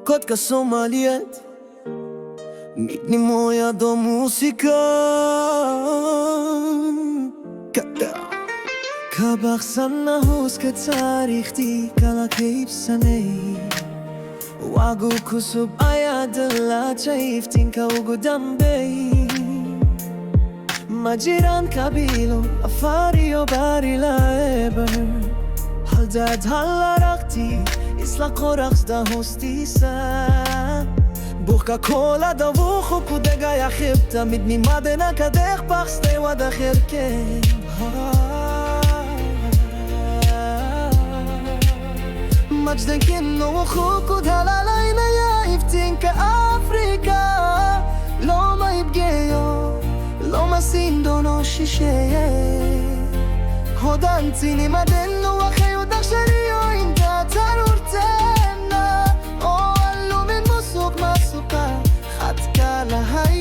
Kotka Somaliet Mitni moja do muzika Kata Kabak sana huska tarihti kala kayf sanay Wagu kusub ayadala chaiftin ka ugudambay Majiran kabilo afari o barila eber Haldad halarakti isla koraks da hostisa Buka kola da vuxu kudega ya khibta Midni madena kadekh paxte wada khirke Majden kinno vuxu kudhalalayna ya iftinka Afrika Loma ibgeyo Loma sindono shishe Hodantini madenu wa khayu dakshariyo inta tarurtena O allu min musuk masuka khatka lahay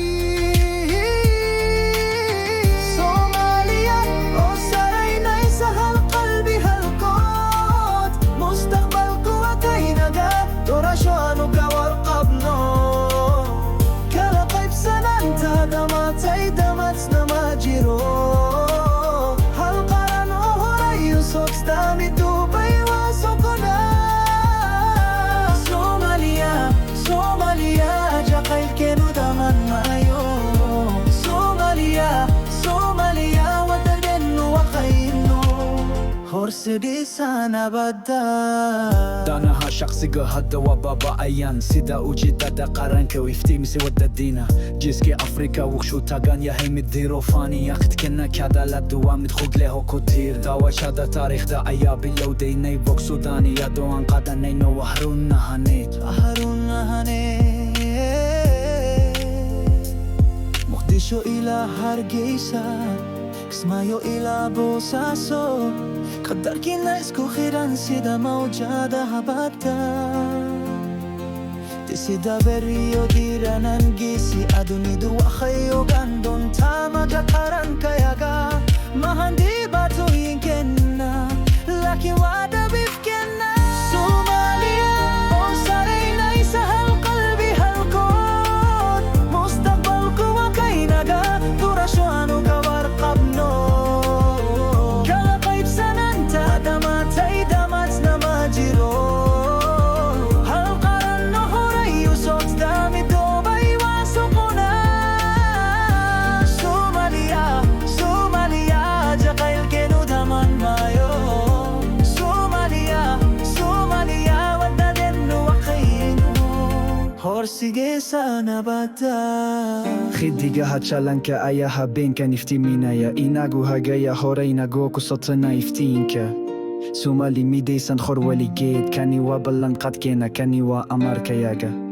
Somalia O sarayna isa halqalbi halqot Mustaqbal quwataynaga Dorasho anuga warqabno Kala qayb sananta damatay damatsna majiro Stami Dubai wa sokona Somalia, Somalia Jaqay kenu daman mayo Somalia, Somalia Wadagenu wa khayno Horsidi sana badda دانها شخصي هدا وبابا أيان سيدا وجيدا دا قرانكا ويفتيم سودا دينا جيسكي أفريكا وكشو تاقان يا هيم الديرو فاني ياخد كنا كادا لدوا مدخوق له كتير داوا شادا تاريخ دا أيابي لو ديني بوك سوداني يا دوان قادا نينو وحرون نهانيت مقدشو إلى هرقيسا كسمايو إلى بوساسو قدر كنا اسكو خيران سيدا موجادة هباتا تسيدا بريو ديران انجيسي أدوني دو أخيو غاندون تاما جاكاران كياغا ما هندي باتو ينكنا لكن وادا بيفكنا سوماليا وصارينا يسهل قلبي هالكون مستقبل قوة كيناغا دورشو عنو كوار قبنو Horsige sana bata خديجا هاتشالانكا أياها بينكا نفتيمينا يا إناغو هاجايا هورينا غوكو سوتنا يفتينكا سومالي ميديسان خور ولي جيد كاني وابلان قد كينا كاني وأماركا ياغا